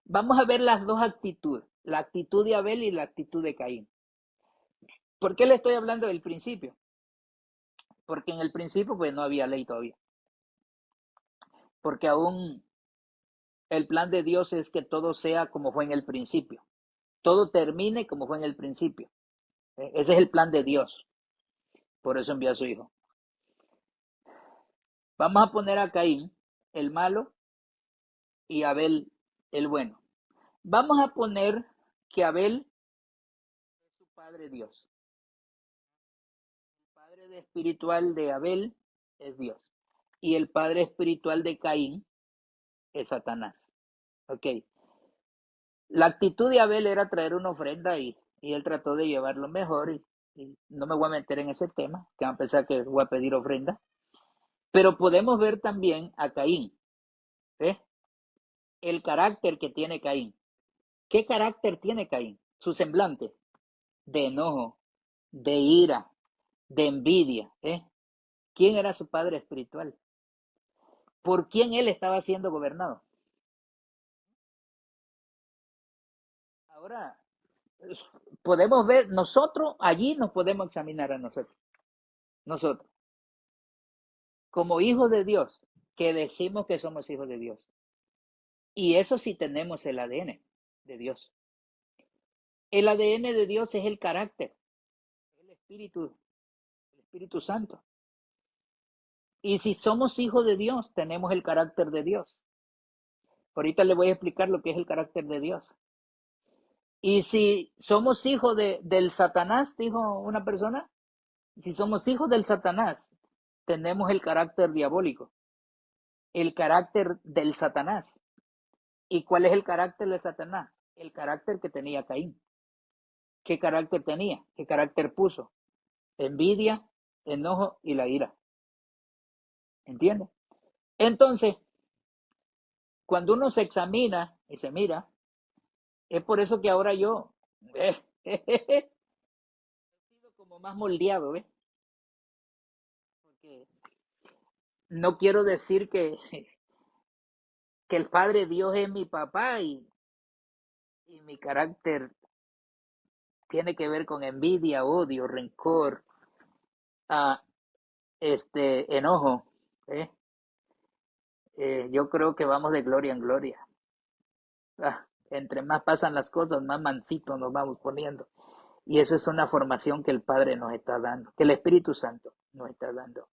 Vamos a ver las dos actitudes, la actitud de Abel y la actitud de Caín. ¿Por qué le estoy hablando del principio? Porque en el principio pues no había ley todavía. Porque aún el plan de Dios es que todo sea como fue en el principio. Todo termine como fue en el principio. Ese es el plan de Dios. Por eso envió a su hijo. Vamos a poner a Caín, el malo, y a Abel, el bueno. Vamos a poner que Abel es su padre Dios. El padre espiritual de Abel es Dios. Y el padre espiritual de Caín es Satanás. Ok. La actitud de Abel era traer una ofrenda y él trató de llevarlo mejor y no me voy a meter en ese tema, que van a pensar que voy a pedir ofrenda. Pero podemos ver también a Caín, ¿eh? El carácter que tiene Caín. ¿Qué carácter tiene Caín? Su semblante de enojo, de ira, de envidia. ¿Quién era su padre espiritual? ¿Por quién él estaba siendo gobernado? Ahora, podemos ver, nosotros allí nos podemos examinar a nosotros. Nosotros, como hijos de Dios, que decimos que somos hijos de Dios. Y eso sí tenemos el ADN de Dios. El ADN de Dios es el carácter, el Espíritu Santo. Y si somos hijos de Dios, tenemos el carácter de Dios. Ahorita le voy a explicar lo que es el carácter de Dios. Y si somos hijos del Satanás, dijo una persona, si somos hijos del Satanás, tenemos el carácter diabólico, el carácter del Satanás. ¿Y cuál es el carácter de Satanás? El carácter que tenía Caín. ¿Qué carácter tenía? ¿Qué carácter puso? Envidia, enojo y la ira. ¿Entiendes? Entonces, cuando uno se examina y se mira, es por eso que ahora yo he sido como más moldeado, ¿ves? Porque no quiero decir que el Padre Dios es mi papá y mi carácter tiene que ver con envidia, odio, rencor, ah, enojo. ¿eh? Yo creo que vamos de gloria en gloria. Entre más pasan las cosas, más mansitos nos vamos poniendo. Y eso es una formación que el Padre nos está dando, que el Espíritu Santo nos está dando.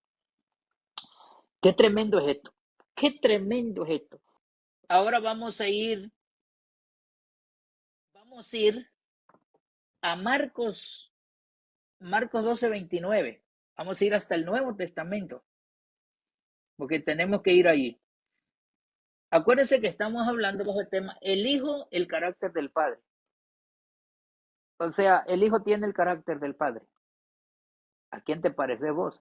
Qué tremendo es esto. Qué tremendo es esto. Ahora vamos a ir a Marcos 12:29. Vamos a ir hasta el Nuevo Testamento, porque tenemos que ir allí. Acuérdense que estamos hablando bajo el tema el Hijo, el carácter del Padre. O sea, el Hijo tiene el carácter del Padre. ¿A quién te parece vos?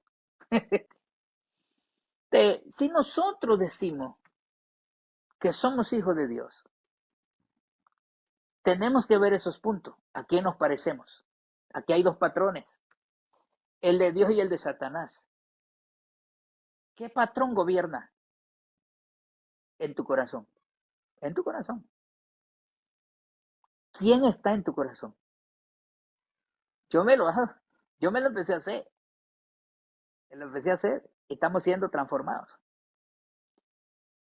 Si nosotros decimos que somos hijos de Dios, tenemos que ver esos puntos. ¿A quién nos parecemos? Aquí hay dos patrones, el de Dios y el de Satanás. ¿Qué patrón gobierna en tu corazón? En tu corazón. ¿Quién está en tu corazón? Yo me lo, yo me lo empecé a hacer. Lo empecé a hacer. Estamos siendo transformados.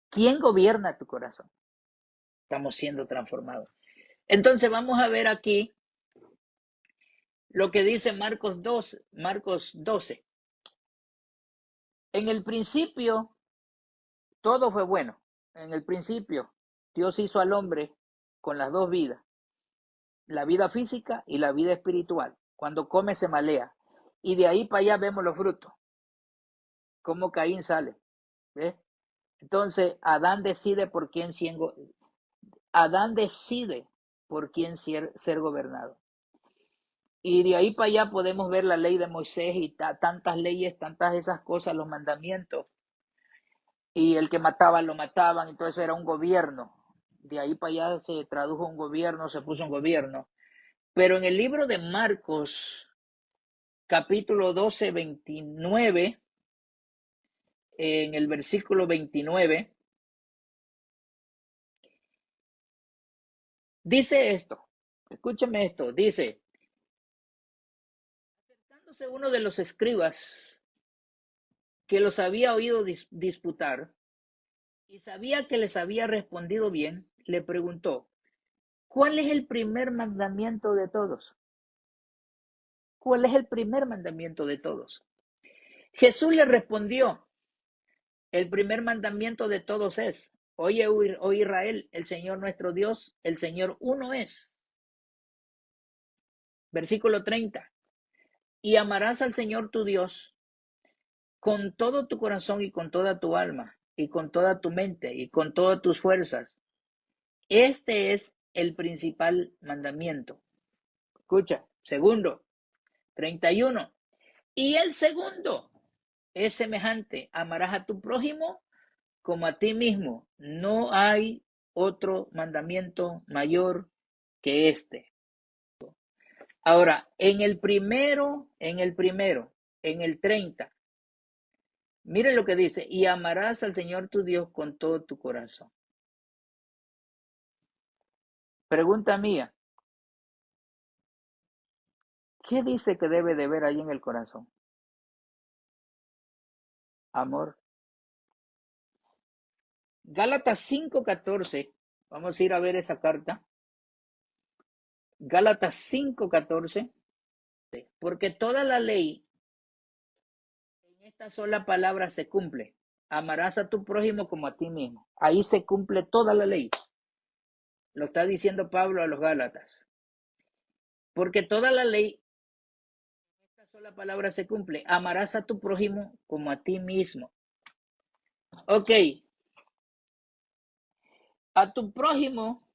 ¿Quién gobierna tu corazón? Estamos siendo transformados. Entonces vamos a ver aquí lo que dice Marcos 12. En el principio todo fue bueno. En el principio Dios hizo al hombre con las dos vidas, la vida física y la vida espiritual. Cuando come se malea. Y de ahí para allá vemos los frutos, cómo Caín sale. ¿Ves? Entonces Adán decide por quién ser gobernado. Y de ahí para allá podemos ver la ley de Moisés y tantas leyes, tantas esas cosas, los mandamientos. Y el que mataba lo mataban, entonces era un gobierno. De ahí para allá se tradujo un gobierno, se puso un gobierno. Pero en el libro de Marcos, capítulo 12, 29, en el versículo 29, Dice esto, escúchame esto, dice, acercándose uno de los escribas que los había oído disputar y sabía que les había respondido bien, le preguntó, ¿cuál es el primer mandamiento de todos? ¿Cuál es el primer mandamiento de todos? Jesús le respondió, el primer mandamiento de todos es, oye, oh Israel, el Señor nuestro Dios, el Señor uno es. Versículo 30. Y amarás al Señor tu Dios con todo tu corazón y con toda tu alma y con toda tu mente y con todas tus fuerzas. Este es el principal mandamiento. Escucha, segundo, 31. Y el segundo es semejante, amarás a tu prójimo como a ti mismo. No hay otro mandamiento mayor que este. Ahora, en el 30, mire lo que dice, y amarás al Señor tu Dios con todo tu corazón. Pregunta mía, ¿qué dice que debe de ver ahí en el corazón? Amor. Gálatas 5:14, vamos a ir a ver esa carta. Gálatas 5:14, porque toda la ley en esta sola palabra se cumple. Amarás a tu prójimo como a ti mismo. Ahí se cumple toda la ley. Lo está diciendo Pablo a los Gálatas. Porque toda la ley en esta sola palabra se cumple. Amarás a tu prójimo como a ti mismo. Ok. A tu prójimo.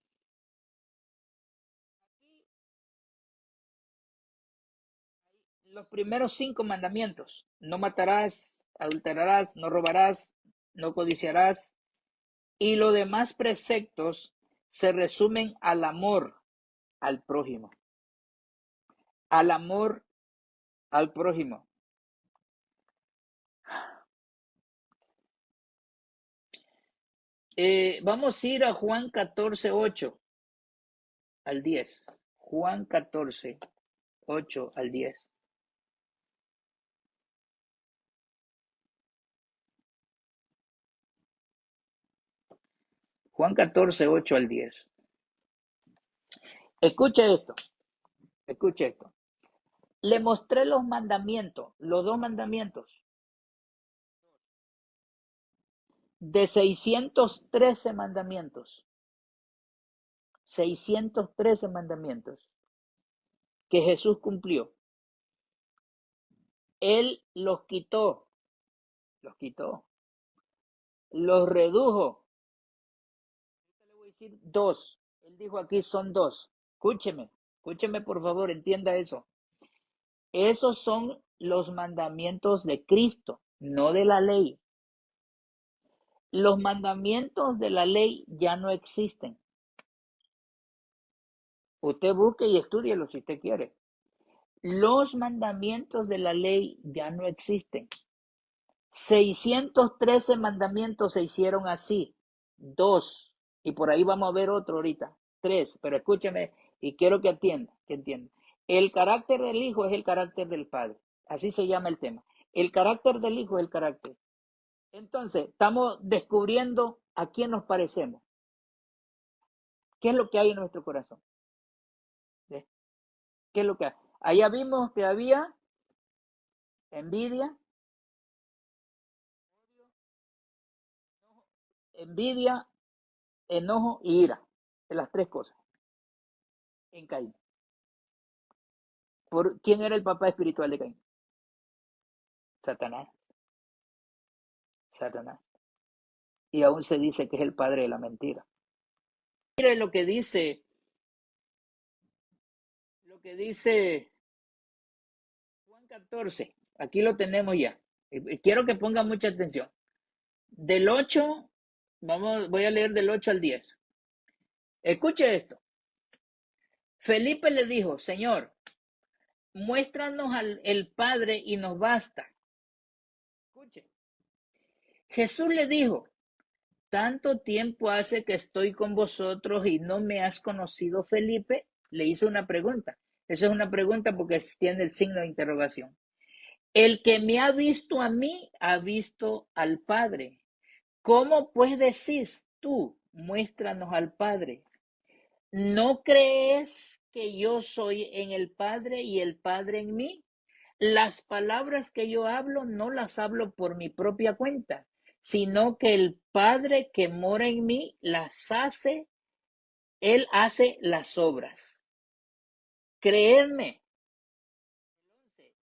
Los primeros 5 mandamientos. No matarás, adulterarás, no robarás, no codiciarás. Y los demás preceptos se resumen al amor al prójimo. Al amor al prójimo. Vamos a ir a Juan 14:8 al 10. Juan 14:8 al 10. Juan 14:8 al 10. Escuche esto, escuche esto. Le mostré los mandamientos, los 2 mandamientos, de 613 mandamientos. 613 mandamientos que Jesús cumplió. Él los quitó, los redujo. Le voy a decir 2. Él dijo aquí son 2. Escúcheme por favor, entienda eso. Esos son los mandamientos de Cristo, no de la ley. Los mandamientos de la ley ya no existen. Usted busque y estúdielo si usted quiere. Los mandamientos de la ley ya no existen. 613 mandamientos se hicieron así. 2. Y por ahí vamos a ver otro ahorita. 3. Pero escúcheme y quiero que entienda, El carácter del Hijo es el carácter del Padre. Así se llama el tema. El carácter del Hijo es el carácter. Entonces, estamos descubriendo a quién nos parecemos. ¿Qué es lo que hay en nuestro corazón? ¿Sí? ¿Qué es lo que hay? Allá vimos que había envidia, envidia, enojo y ira. De las 3 cosas en Caín. ¿Quién era el papá espiritual de Caín? Satanás. Satanás. Y aún se dice que es el padre de la mentira. Mire lo que dice Juan 14. Aquí lo tenemos ya. Quiero que pongan mucha atención. Del 8, voy a leer del 8 al 10. Escuche esto. Felipe le dijo, Señor, muéstranos el Padre y nos basta. Escuche. Jesús le dijo, ¿tanto tiempo hace que estoy con vosotros y no me has conocido, Felipe? Le hizo una pregunta. Eso es una pregunta porque tiene el signo de interrogación. El que me ha visto a mí, ha visto al Padre. ¿Cómo pues decís tú, muéstranos al Padre? ¿No crees que yo soy en el Padre y el Padre en mí? Las palabras que yo hablo no las hablo por mi propia cuenta, sino que el Padre que mora en mí las hace, Él hace las obras. Creedme,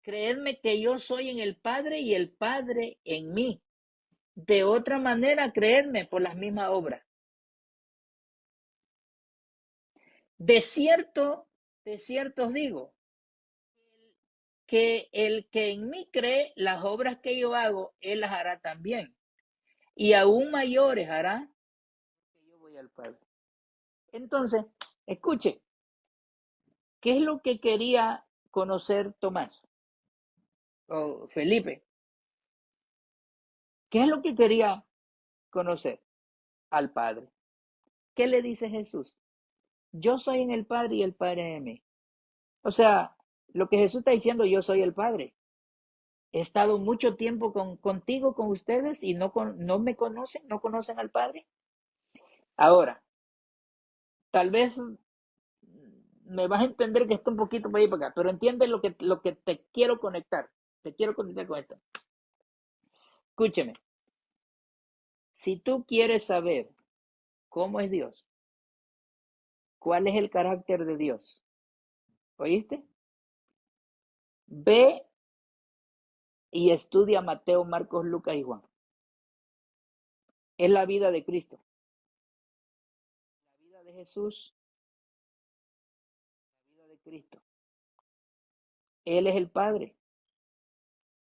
creedme que yo soy en el Padre y el Padre en mí. De otra manera, creedme por las mismas obras. De cierto os digo, que el que en mí cree, las obras que yo hago, él las hará también. Y aún mayores hará, que yo voy al Padre. Entonces, escuche, ¿qué es lo que quería conocer Tomás o Felipe? ¿Qué es lo que quería conocer? Al Padre. ¿Qué le dice Jesús? Yo soy en el Padre y el Padre en mí. O sea, lo que Jesús está diciendo, yo soy el Padre. He estado mucho tiempo contigo, con ustedes, y no me conocen, no conocen al Padre. Ahora, tal vez me vas a entender que está un poquito para ahí para acá, pero entiende lo que te quiero conectar. Te quiero conectar con esto. Escúcheme. Si tú quieres saber cómo es Dios, cuál es el carácter de Dios, ¿oíste? Ve y estudia Mateo, Marcos, Lucas y Juan. Es la vida de Cristo. La vida de Jesús, la vida de Cristo. Él es el Padre,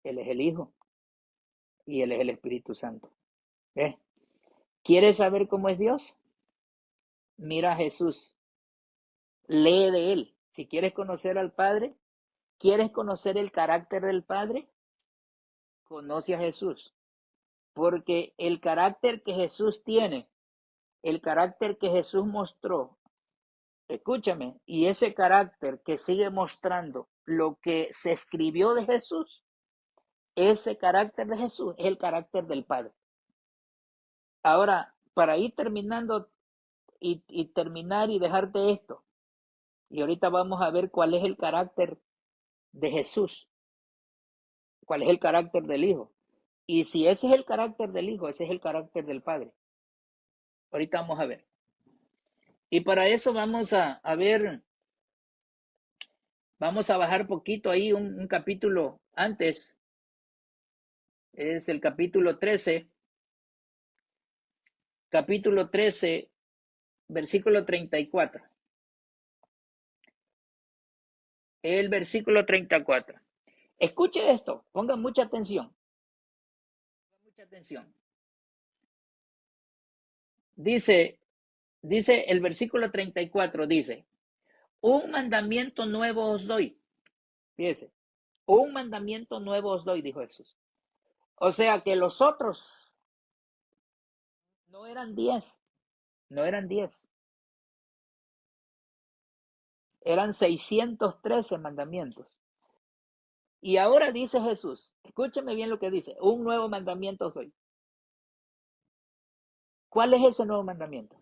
Él es el Hijo y Él es el Espíritu Santo. ¿Eh? ¿Quieres saber cómo es Dios? Mira a Jesús. Lee de Él. Si quieres conocer al Padre, ¿quieres conocer el carácter del Padre? Conoce a Jesús. Porque el carácter que Jesús tiene, el carácter que Jesús mostró, escúchame, y ese carácter que sigue mostrando lo que se escribió de Jesús, ese carácter de Jesús es el carácter del Padre. Ahora, para ir terminando y terminar y dejarte esto, y ahorita vamos a ver cuál es el carácter de Jesús, cuál es el carácter del Hijo. Y si ese es el carácter del Hijo, ese es el carácter del Padre. Ahorita vamos a ver. Y para eso vamos a ver, vamos a bajar poquito ahí un capítulo antes. Es el capítulo 13, versículo 34. El versículo 34. Escuche esto, pongan mucha atención. Mucha atención. Dice el versículo 34, dice, un mandamiento nuevo os doy. Fíjese, un mandamiento nuevo os doy, dijo Jesús. O sea que los otros no eran 10, no eran 10. Eran 613 mandamientos. Y ahora dice Jesús, escúcheme bien lo que dice, un nuevo mandamiento os doy. ¿Cuál es ese nuevo mandamiento?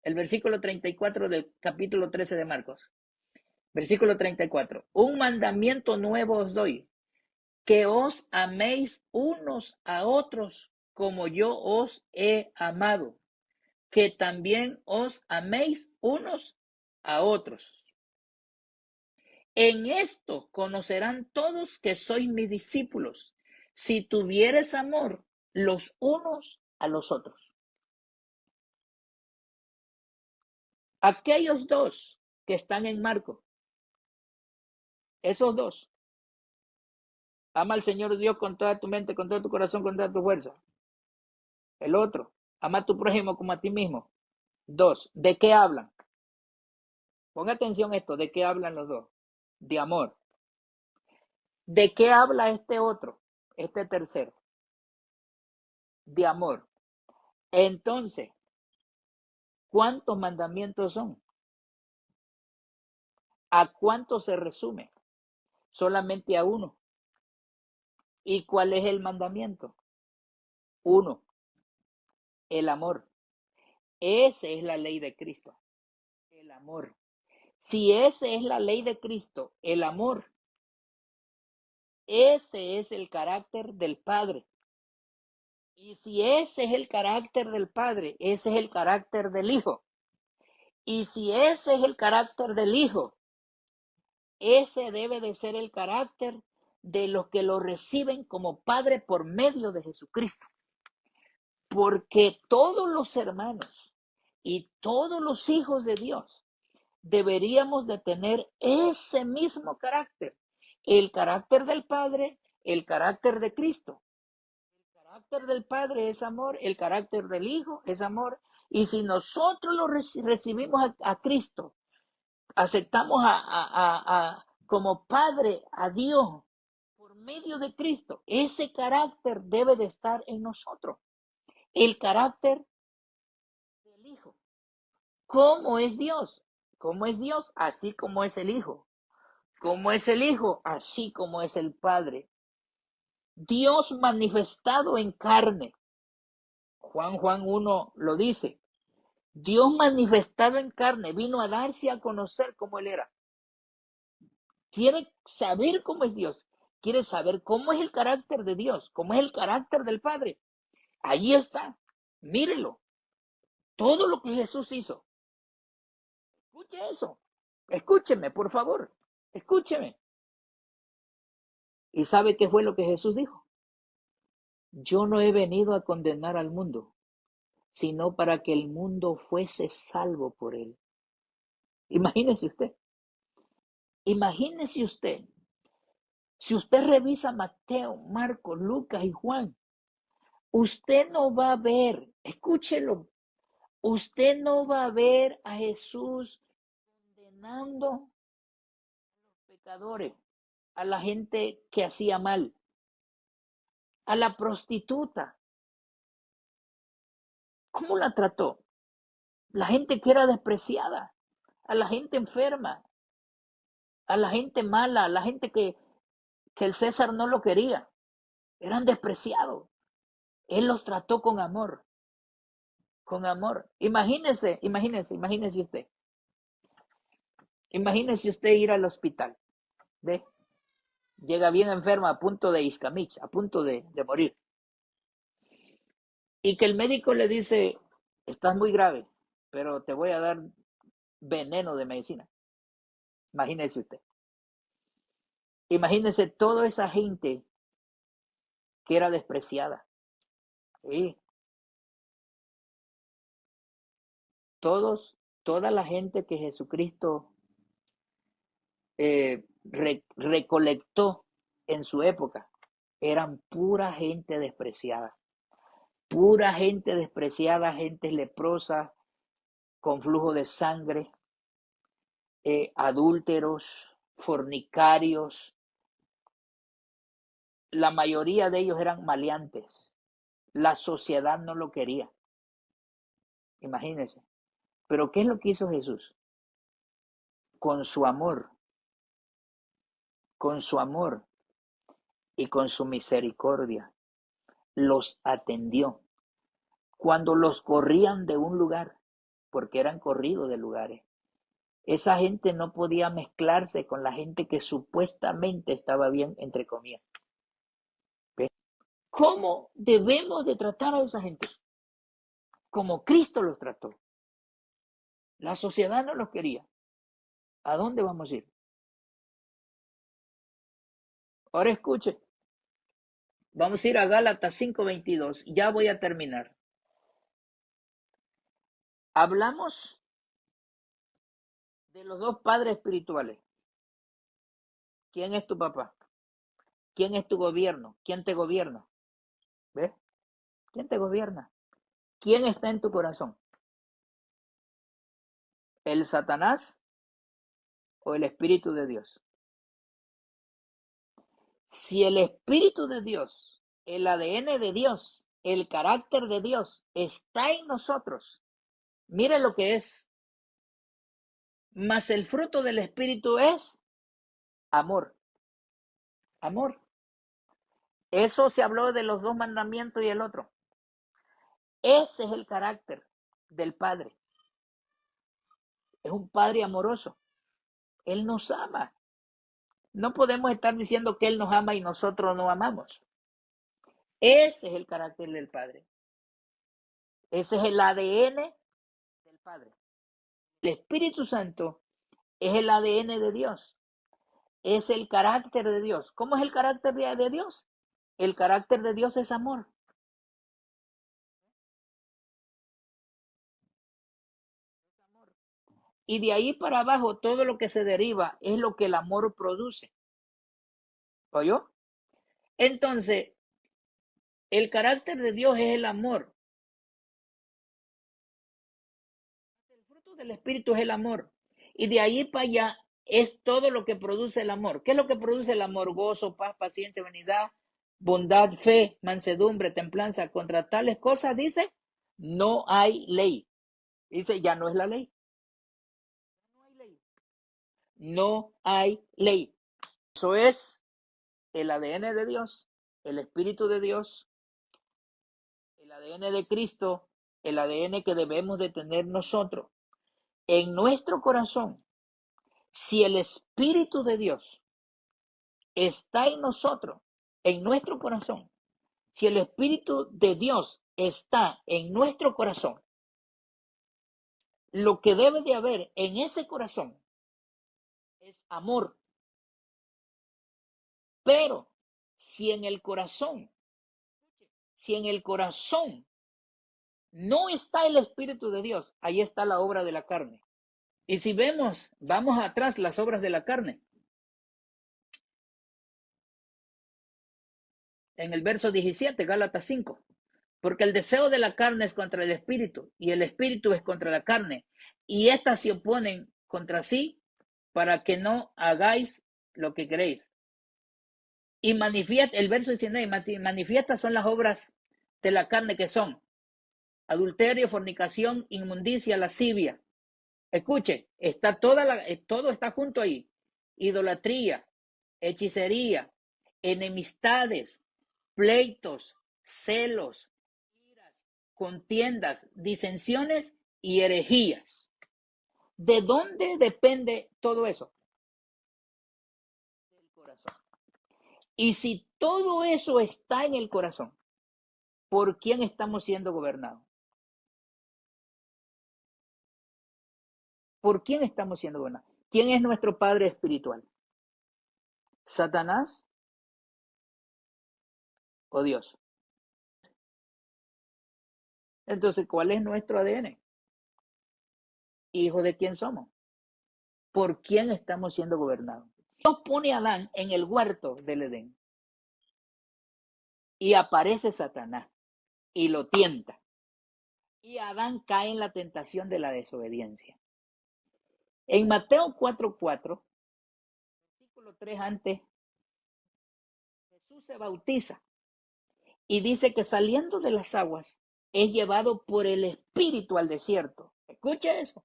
El versículo 34 del capítulo 13 de Marcos. Versículo 34. Un mandamiento nuevo os doy, que os améis unos a otros como yo os he amado, que también os améis unos a otros. En esto conocerán todos que sois mis discípulos, si tuvieres amor los unos a los otros. Aquellos dos que están en Marcos, esos dos, ama al Señor Dios con toda tu mente, con todo tu corazón, con toda tu fuerza. El otro, ama a tu prójimo como a ti mismo. Dos, ¿de qué hablan? Ponga atención a esto, ¿de qué hablan los dos? De amor. ¿De qué habla este otro? Este tercero. De amor. Entonces, ¿cuántos mandamientos son? ¿A cuántos se resume? Solamente a uno. ¿Y cuál es el mandamiento? Uno, el amor. Esa es la ley de Cristo, el amor. Si esa es la ley de Cristo, el amor, ese es el carácter del Padre. Y si ese es el carácter del Padre, ese es el carácter del Hijo. Y si ese es el carácter del Hijo, ese debe de ser el carácter de los que lo reciben como Padre por medio de Jesucristo. Porque todos los hermanos y todos los hijos de Dios deberíamos de tener ese mismo carácter, el carácter del Padre, el carácter de Cristo. El carácter del Padre es amor, el carácter del Hijo es amor, y si nosotros lo recibimos a Cristo, aceptamos como Padre a Dios por medio de Cristo, ese carácter debe de estar en nosotros, el carácter del Hijo. ¿Cómo es Dios? ¿Cómo es Dios? Así como es el Hijo. ¿Cómo es el Hijo? Así como es el Padre. Dios manifestado en carne. Juan 1 lo dice. Dios manifestado en carne vino a darse a conocer cómo Él era. Quiere saber cómo es Dios. Quiere saber cómo es el carácter de Dios, cómo es el carácter del Padre. Ahí está. Mírelo. Todo lo que Jesús hizo. Escuche eso. Escúcheme, por favor. Escúcheme. ¿Y sabe qué fue lo que Jesús dijo? Yo no he venido a condenar al mundo, sino para que el mundo fuese salvo por él. Imagínese usted. Imagínese usted. Si usted revisa Mateo, Marcos, Lucas y Juan, usted no va a ver, escúchelo, usted no va a ver a Jesús condenando a los pecadores, a la gente que hacía mal, a la prostituta. ¿Cómo la trató? La gente que era despreciada, a la gente enferma, a la gente mala, a la gente que el César no lo quería. Eran despreciados. Él los trató con amor, con amor. Imagínese usted. Imagínese usted ir al hospital, ¿ve? Llega bien enferma, a punto de iscamich, a punto de morir. Y que el médico le dice, estás muy grave, pero te voy a dar veneno de medicina. Imagínese usted. Imagínese toda esa gente que era despreciada. ¿Sí? Toda la gente que Jesucristo recolectó en su época, eran pura gente despreciada, gente leprosa, con flujo de sangre, adúlteros, fornicarios. La mayoría de ellos eran maleantes. La sociedad no lo quería. Imagínense. Pero ¿qué es lo que hizo Jesús? Con su amor y con su misericordia, los atendió. Cuando los corrían de un lugar, porque eran corridos de lugares, esa gente no podía mezclarse con la gente que supuestamente estaba bien, entre comillas. ¿Ve? ¿Cómo debemos de tratar a esa gente? Como Cristo los trató. La sociedad no los quería. ¿A dónde vamos a ir? Ahora escuche. Vamos a ir a Gálatas 5:22. Ya voy a terminar. Hablamos de los dos padres espirituales. ¿Quién es tu papá? ¿Quién es tu gobierno? ¿Quién te gobierna? ¿Ves? ¿Quién te gobierna? ¿Quién está en tu corazón? ¿El Satanás o el Espíritu de Dios? Si el Espíritu de Dios, el ADN de Dios, el carácter de Dios está en nosotros. Mire lo que es. Mas el fruto del Espíritu es amor. Amor. Eso se habló de los 2 mandamientos y el otro. Ese es el carácter del Padre. Es un Padre amoroso. Él nos ama. No podemos estar diciendo que Él nos ama y nosotros no amamos. Ese es el carácter del Padre. Ese es el ADN del Padre. El Espíritu Santo es el ADN de Dios. Es el carácter de Dios. ¿Cómo es el carácter de Dios? El carácter de Dios es amor. Y de ahí para abajo todo lo que se deriva es lo que el amor produce. ¿Oyó? Entonces, el carácter de Dios es el amor. El fruto del Espíritu es el amor. Y de ahí para allá es todo lo que produce el amor. ¿Qué es lo que produce el amor? Gozo, paz, paciencia, benignidad, bondad, fe, mansedumbre, templanza. Contra tales cosas, dice, no hay ley. Dice, ya no es la ley. No hay ley. No hay ley. Eso es el ADN de Dios, el Espíritu de Dios, el ADN de Cristo, el ADN que debemos de tener nosotros. En nuestro corazón, si el Espíritu de Dios está en nosotros, en nuestro corazón, si el Espíritu de Dios está en nuestro corazón, lo que debe de haber en ese corazón es amor. Pero si en el corazón, si en el corazón no está el Espíritu de Dios, ahí está la obra de la carne. Y si vemos, vamos atrás, las obras de la carne. En el verso 17, Gálatas 5. Porque el deseo de la carne es contra el espíritu, y el espíritu es contra la carne, y éstas se oponen contra sí para que no hagáis lo que queréis. Y manifiesta, el verso 19, manifiestas son las obras de la carne que son adulterio, fornicación, inmundicia, lascivia. Escuche, está todo está junto ahí. Idolatría, hechicería, enemistades, pleitos, celos, iras, contiendas, disensiones y herejías. ¿De dónde depende todo eso? Del corazón. Y si todo eso está en el corazón, ¿por quién estamos siendo gobernados? ¿Por quién estamos siendo gobernados? ¿Quién es nuestro padre espiritual? ¿Satanás o Dios? Entonces, ¿cuál es nuestro ADN? ¿Hijo de quién somos? ¿Por quién estamos siendo gobernados? Dios pone a Adán en el huerto del Edén y aparece Satanás y lo tienta. Y Adán cae en la tentación de la desobediencia. En Mateo 4:4, versículo 3 antes, Jesús se bautiza y dice que saliendo de las aguas es llevado por el Espíritu al desierto. Escucha eso.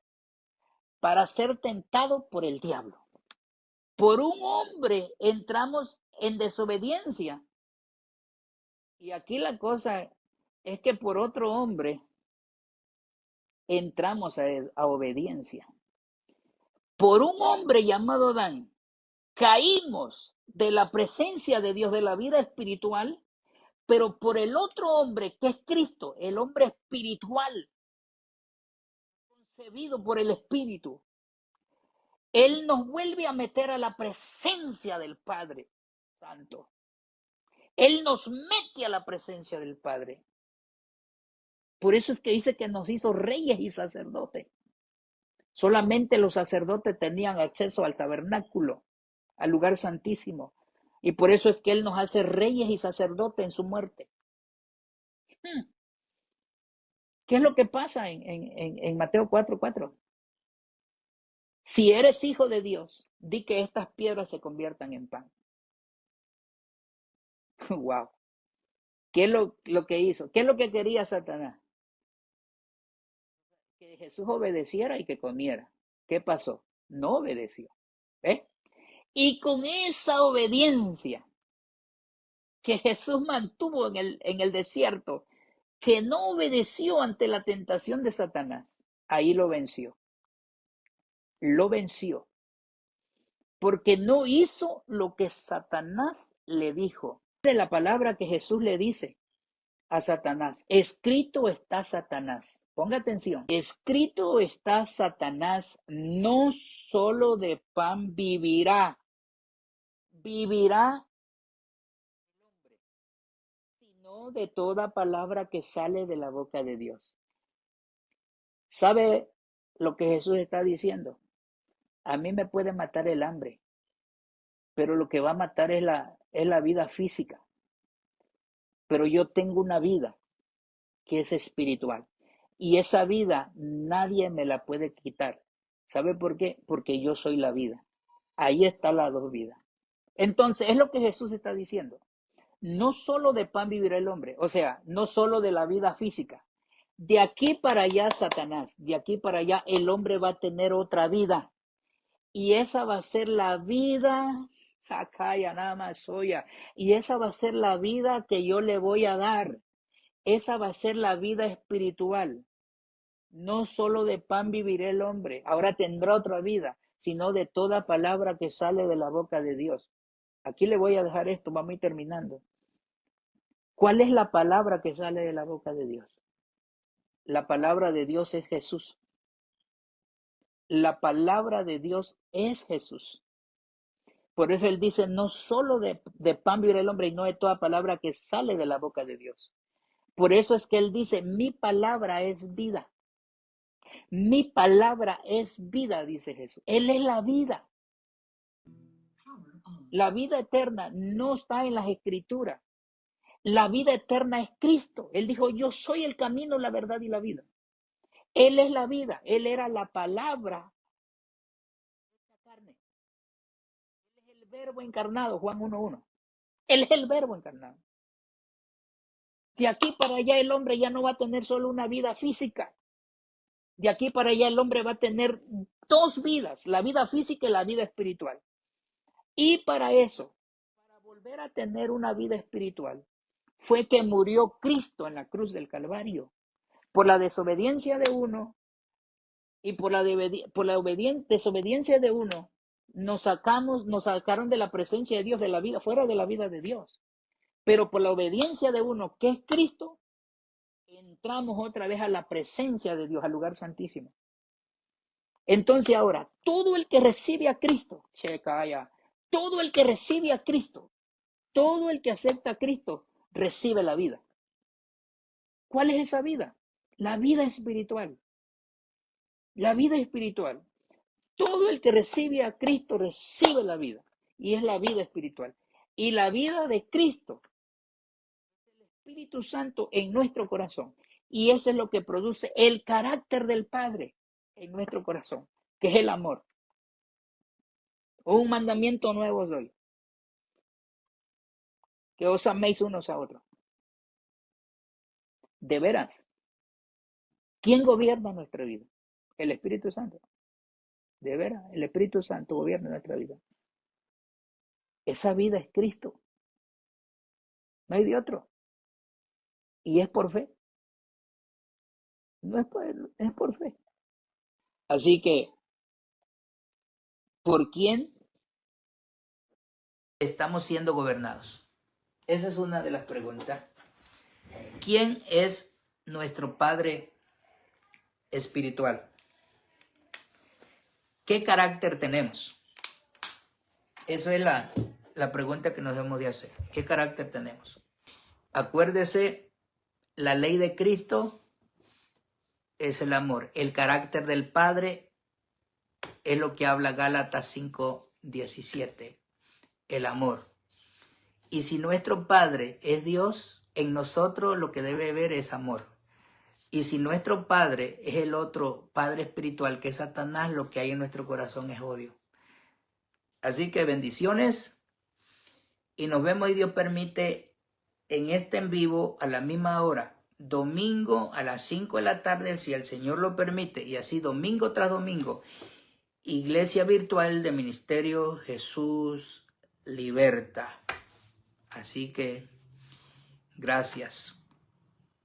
Para ser tentado por el diablo. Por un hombre entramos en desobediencia. Y aquí la cosa es que por otro hombre entramos a obediencia. Por un hombre llamado Adán, caímos de la presencia de Dios, de la vida espiritual, pero por el otro hombre que es Cristo, el hombre espiritual, concebido por el Espíritu, Él nos vuelve a meter a la presencia del Padre Santo. Él nos mete a la presencia del Padre. Por eso es que dice que nos hizo reyes y sacerdotes. Solamente los sacerdotes tenían acceso al tabernáculo, al lugar santísimo. Y por eso es que Él nos hace reyes y sacerdotes en su muerte. ¿Qué es lo que pasa en Mateo 4:4? Si eres hijo de Dios, di que estas piedras se conviertan en pan. Wow. ¿Qué es lo que hizo? ¿Qué es lo que quería Satanás? Que Jesús obedeciera y que comiera. ¿Qué pasó? No obedeció. ¿Ves? Y con esa obediencia que Jesús mantuvo en el desierto, que no obedeció ante la tentación de Satanás, ahí lo venció. Lo venció. Porque no hizo lo que Satanás le dijo. La palabra que Jesús le dice a Satanás. Escrito está Satanás. Ponga atención. Escrito está Satanás, no solo de pan vivirá, vivirá el hombre, sino de toda palabra que sale de la boca de Dios. ¿Sabe lo que Jesús está diciendo? A mí me puede matar el hambre, pero lo que va a matar es la vida física. Pero yo tengo una vida que es espiritual. Y esa vida nadie me la puede quitar. ¿Sabe por qué? Porque yo soy la vida. Ahí está la dos vidas. Entonces, es lo que Jesús está diciendo. No solo de pan vivirá el hombre, o sea, no solo de la vida física. De aquí para allá, Satanás, de aquí para allá, el hombre va a tener otra vida. Y esa va a ser la vida, Sakaya Nama Soya, y esa va a ser la vida que yo le voy a dar. Esa va a ser la vida espiritual. No solo de pan vivirá el hombre, ahora tendrá otra vida, sino de toda palabra que sale de la boca de Dios. Aquí le voy a dejar esto, vamos a ir terminando. ¿Cuál es la palabra que sale de la boca de Dios? La palabra de Dios es Jesús. La palabra de Dios es Jesús. Por eso él dice, no solo de pan vivirá el hombre, y no de toda palabra que sale de la boca de Dios. Por eso es que él dice, mi palabra es vida. Mi palabra es vida, dice Jesús. Él es la vida. La vida eterna no está en las escrituras. La vida eterna es Cristo. Él dijo, yo soy el camino, la verdad y la vida. Él es la vida. Él era la palabra de la carne. Él es el verbo encarnado, Juan 1:1. Él es el verbo encarnado. De aquí para allá el hombre ya no va a tener solo una vida física. De aquí para allá el hombre va a tener dos vidas, la vida física y la vida espiritual. Y para eso, para volver a tener una vida espiritual, fue que murió Cristo en la cruz del Calvario. Por la desobediencia de uno y por la desobediencia de uno, nos sacaron de la presencia de Dios, de la vida, fuera de la vida de Dios. Pero por la obediencia de uno, que es Cristo, entramos otra vez a la presencia de Dios, al lugar santísimo. Entonces ahora, todo el que recibe a Cristo, todo el que recibe a Cristo, todo el que acepta a Cristo, recibe la vida. ¿Cuál es esa vida? La vida espiritual. La vida espiritual. Todo el que recibe a Cristo recibe la vida. Y es la vida espiritual. Y la vida de Cristo es el Espíritu Santo en nuestro corazón. Y eso es lo que produce el carácter del Padre en nuestro corazón, que es el amor. Un mandamiento nuevo os doy, que os améis unos a otros. De veras, ¿quién gobierna nuestra vida? El Espíritu Santo. De veras, el Espíritu Santo gobierna nuestra vida. Esa vida es Cristo. No hay de otro. Y es por fe. No es por fe. Así que, ¿por quién estamos siendo gobernados? Esa es una de las preguntas. ¿Quién es nuestro Padre espiritual? ¿Qué carácter tenemos? Esa es la pregunta que nos debemos de hacer. ¿Qué carácter tenemos? Acuérdese, la ley de Cristo es el amor. El carácter del Padre es lo que habla Gálatas 5:17, el amor. Y si nuestro Padre es Dios, en nosotros lo que debe haber es amor. Y si nuestro Padre es el otro Padre espiritual que es Satanás, lo que hay en nuestro corazón es odio. Así que bendiciones y nos vemos y Dios permite en este en vivo a la misma hora, domingo a las 5 de la tarde, si el Señor lo permite, y así domingo tras domingo, iglesia virtual de Ministerio Jesús Liberta. Así que gracias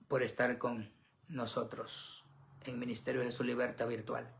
por estar con nosotros en Ministerio Jesús Liberta virtual.